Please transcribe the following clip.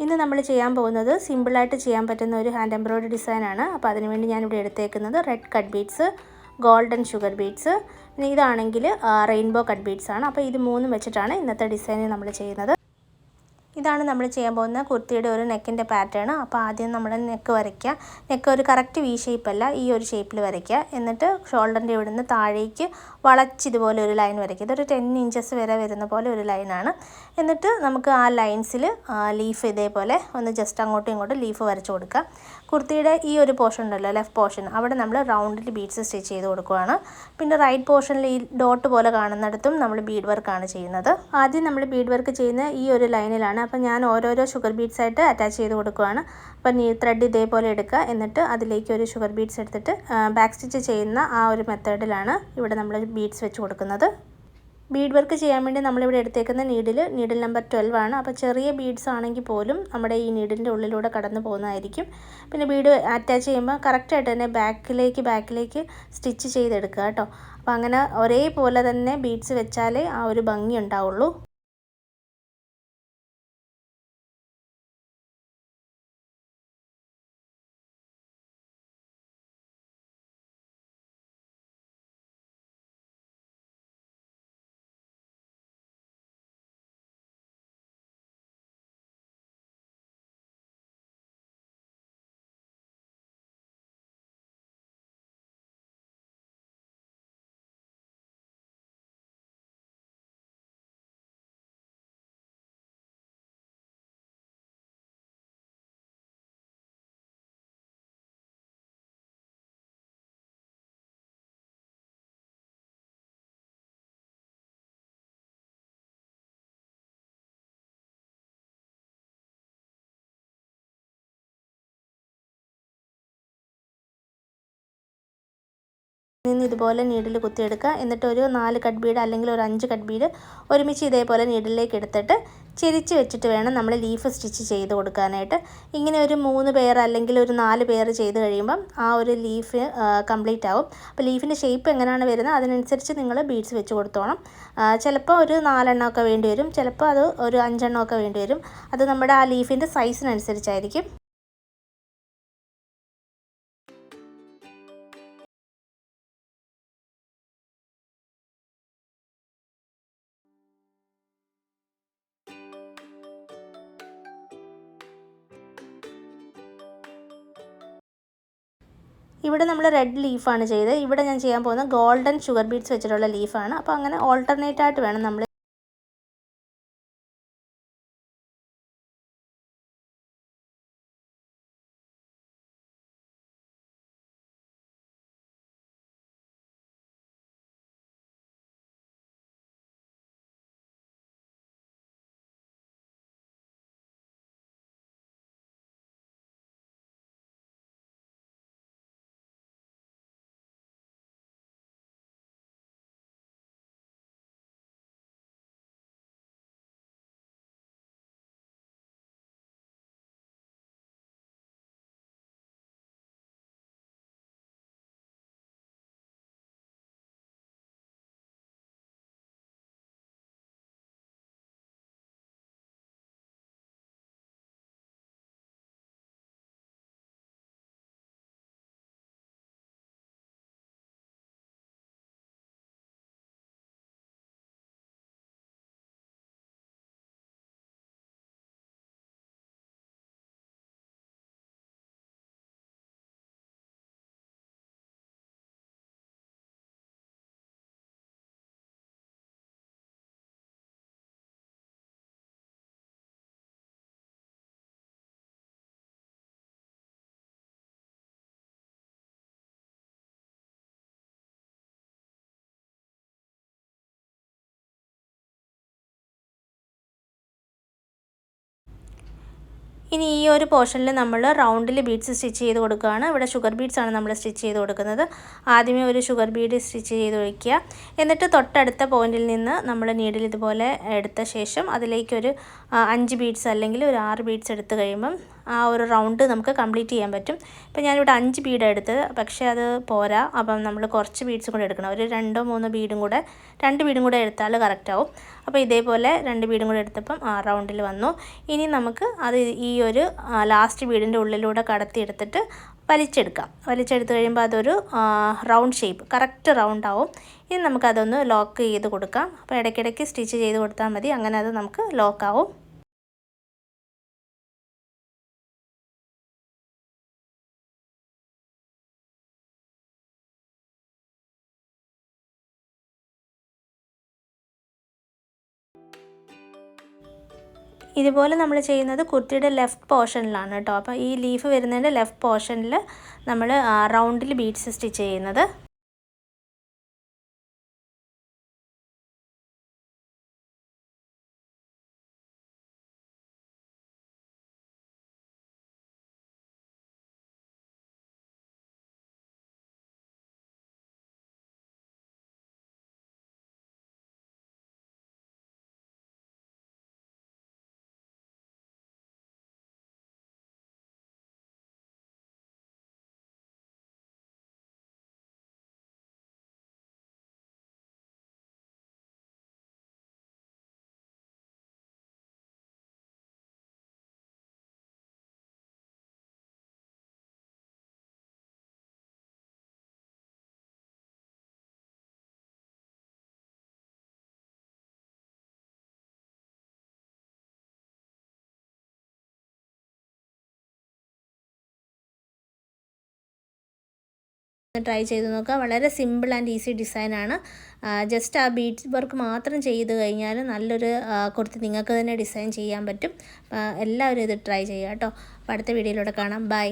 ഇന്ന് നമ്മൾ ചെയ്യാൻ പോകുന്നത് സിമ്പിളായിട്ട് ചെയ്യാൻ പറ്റുന്ന ഒരു ഹാൻഡ് എംബ്രോയിഡറി ഡിസൈനാണ്. അപ്പോൾ അതിനുവേണ്ടി ഞാനിവിടെ എടുത്തേക്കുന്നത് red cut beads, golden sugar beads, പിന്നെ ഇതാണെങ്കിൽ റെയിൻബോ കട്ട് ബീഡ്സ് ആണ്. അപ്പോൾ ഇത് മൂന്നും വെച്ചിട്ടാണ് ഇന്നത്തെ ഡിസൈൻ നമ്മൾ ചെയ്യുന്നത്. ഇതാണ് നമ്മൾ ചെയ്യാൻ പോകുന്ന കുർത്തിയുടെ ഒരു നെക്കിൻ്റെ പാറ്റേൺ. അപ്പോൾ ആദ്യം നമ്മൾ നെക്ക് വരയ്ക്കുക. നെക്ക് ഒരു കറക്റ്റ് വി ഷേപ്പല്ല, ഈ ഒരു ഷേപ്പിൽ വരയ്ക്കുക. എന്നിട്ട് ഷോൾഡറിൻ്റെ ഇവിടുന്ന് താഴേക്ക് വളച്ചിതുപോലെ ഒരു ലൈൻ വരയ്ക്കുക. ഇതൊരു 10 ഇഞ്ചസ് വരെ വരുന്ന പോലെ ഒരു ലൈനാണ്. എന്നിട്ട് നമുക്ക് ആ ലൈൻസിൽ ലീഫ് ഇതേപോലെ ഒന്ന് ജസ്റ്റ് അങ്ങോട്ടും ഇങ്ങോട്ടും ലീഫ് വരച്ച് കൊടുക്കുക. കുർത്തിയുടെ ഈ ഒരു പോർഷൻ ഉണ്ടല്ലോ, ലെഫ്റ്റ് പോർഷൻ, അവിടെ നമ്മൾ റൗണ്ടിൽ ബീഡ്സ് സ്റ്റിച്ച് ചെയ്ത് കൊടുക്കുകയാണ്. പിന്നെ റൈറ്റ് പോർഷനിൽ ഈ ഡോട്ട് പോലെ കാണുന്നിടത്തും നമ്മൾ ബീഡ് വർക്കാണ് ചെയ്യുന്നത്. ആദ്യം നമ്മൾ ബീഡ് വർക്ക് ചെയ്യുന്ന ഈ ഒരു ലൈനിലാണ്. അപ്പോൾ ഞാൻ ഓരോരോ ഷുഗർ ബീഡ്സ് ആയിട്ട് അറ്റാച്ച് ചെയ്ത് കൊടുക്കുകയാണ്. അപ്പോൾ ത്രെഡ് ഇതേപോലെ എടുക്കുക. എന്നിട്ട് അതിലേക്ക് ഒരു ഷുഗർ ബീഡ്സ് എടുത്തിട്ട് ബാക്ക് സ്റ്റിച്ച് ചെയ്യുന്ന ആ ഒരു മെത്തേഡിലാണ് ഇവിടെ നമ്മൾ ബീഡ്സ് വെച്ച് കൊടുക്കുന്നത്. ബീഡ് വർക്ക് ചെയ്യാൻ വേണ്ടി നമ്മളിവിടെ എടുത്തേക്കുന്ന നീഡിൽ നമ്പർ 12 ആണ്. അപ്പോൾ ചെറിയ ബീഡ്സ് ആണെങ്കിൽ പോലും നമ്മുടെ ഈ നീഡിലിൻ്റെ ഉള്ളിലൂടെ കടന്നു പോകുന്നതായിരിക്കും. പിന്നെ ബീഡ് അറ്റാച്ച് ചെയ്യുമ്പോൾ കറക്റ്റായിട്ട് തന്നെ ബാക്കിലേക്ക് സ്റ്റിച്ച് ചെയ്തെടുക്കുക കേട്ടോ. അപ്പോൾ അങ്ങനെ ഒരേപോലെ തന്നെ ബീഡ്സ് വെച്ചാലേ ആ ഒരു ഭംഗി ഉണ്ടാവുള്ളൂ. ഇതുപോലെ നീഡിൽ കുത്തിയെടുക്കുക. എന്നിട്ട് ഒരു 4 കട്ട് ബീഡ് അല്ലെങ്കിൽ ഒരു 5 കട്ട് ബീഡ് ഒരുമിച്ച് ഇതേപോലെ നീഡിലേക്ക് എടുത്തിട്ട് ചെരിച്ച് വെച്ചിട്ട് വേണം നമ്മൾ ലീഫ് സ്റ്റിച്ച് ചെയ്ത് കൊടുക്കാനായിട്ട്. ഇങ്ങനെ ഒരു 3 പെയർ അല്ലെങ്കിൽ ഒരു 4 പെയർ ചെയ്ത് കഴിയുമ്പം ആ ഒരു ലീഫ് കംപ്ലീറ്റ് ആവും. അപ്പോൾ ലീഫിൻ്റെ ഷേപ്പ് എങ്ങനെയാണ് വരുന്നത് അതിനനുസരിച്ച് നിങ്ങൾ ബീഡ്സ് വെച്ച് കൊടുത്തോണം. ചിലപ്പോൾ ഒരു 4 എണ്ണമൊക്കെ വേണ്ടി വരും, ചിലപ്പോൾ അത് ഒരു 5 എണ്ണമൊക്കെ വേണ്ടി വരും. അത് നമ്മുടെ ആ ലീഫിൻ്റെ സൈസിനനുസരിച്ചായിരിക്കും. ഇവിടെ നമ്മൾ റെഡ് ലീഫാണ് ചെയ്തത്. ഇവിടെ ഞാൻ ചെയ്യാൻ പോകുന്നത് ഗോൾഡൻ ഷുഗർ ബീഡ്സ് വെച്ചിട്ടുള്ള ലീഫാണ്. അപ്പോൾ അങ്ങനെ ഓൾട്ടർനേറ്റ് ആയിട്ട് വേണം നമ്മൾ ഇനി ഈ ഒരു പോർഷനിൽ നമ്മൾ റൗണ്ടിൽ ബീഡ്സ് സ്റ്റിച്ച് ചെയ്ത് കൊടുക്കുകയാണ്. ഇവിടെ ഷുഗർ ബീഡ്സ് ആണ് നമ്മൾ സ്റ്റിച്ച് ചെയ്ത് കൊടുക്കുന്നത്. ആദ്യമേ ഒരു ഷുഗർ ബീഡ് സ്റ്റിച്ച് ചെയ്ത് വയ്ക്കുക. എന്നിട്ട് തൊട്ടടുത്ത പോയിന്റിൽ നിന്ന് നമ്മൾ നീഡിൽ ഇതുപോലെ എടുത്ത ശേഷം അതിലേക്കൊരു 5 ബീഡ്സ് അല്ലെങ്കിൽ ഒരു 6 ബീഡ്സ് എടുത്ത് കഴിയുമ്പം ആ ഒരു റൗണ്ട് നമുക്ക് കംപ്ലീറ്റ് ചെയ്യാൻ പറ്റും. ഇപ്പോൾ ഞാനിവിടെ 5 ബീഡ് എടുത്തത്, പക്ഷേ അത് പോരാ. അപ്പം നമ്മൾ കുറച്ച് ബീഡ്സും കൂടെ എടുക്കണം. ഒരു 2-3 ബീഡും കൂടെ 2 ബീഡും കൂടെ എടുത്താൽ കറക്റ്റ് ആവും. അപ്പോൾ ഇതേപോലെ 2 ബീഡും കൂടെ എടുത്തപ്പം ആ റൗണ്ടിൽ വന്നു. ഇനി നമുക്ക് അത് ഈ ഒരു ലാസ്റ്റ് ബീഡിൻ്റെ ഉള്ളിലൂടെ കടത്തിയെടുത്തിട്ട് വലിച്ചെടുത്ത് കഴിയുമ്പോൾ അതൊരു റൗണ്ട് ഷേപ്പ്, കറക്റ്റ് റൗണ്ട് ആവും. ഇനി നമുക്കതൊന്ന് ലോക്ക് ചെയ്ത് കൊടുക്കാം. അപ്പോൾ ഇടയ്ക്കിടയ്ക്ക് സ്റ്റിച്ച് ചെയ്ത് കൊടുത്താൽ മതി, അങ്ങനെ അത് നമുക്ക് ലോക്കാവും. ഇതുപോലെ നമ്മൾ ചെയ്യുന്നത് കുർത്തിയുടെ ലെഫ്റ്റ് പോർഷനിലാണ് കേട്ടോ. അപ്പോൾ ഈ ലീഫ് വരുന്നതിൻ്റെ ലെഫ്റ്റ് പോർഷനിൽ നമ്മൾ റൗണ്ടിൽ ബീഡ്സ് സ്റ്റിച്ച് ചെയ്യുന്നത്. ട്രൈ ചെയ്ത് നോക്കുക. വളരെ സിമ്പിൾ ആൻഡ് ഈസി ഡിസൈനാണ്. ജസ്റ്റ് ആ ബീഡ്സ് വർക്ക് മാത്രം ചെയ്ത് കഴിഞ്ഞാൽ നല്ലൊരു കുർത്തി നിങ്ങൾക്ക് തന്നെ ഡിസൈൻ ചെയ്യാൻ പറ്റും. എല്ലാവരും ഇത് ട്രൈ ചെയ്യുക കേട്ടോ. അപ്പോൾ അടുത്ത വീഡിയോയിലൂടെ കാണാം. ബൈ.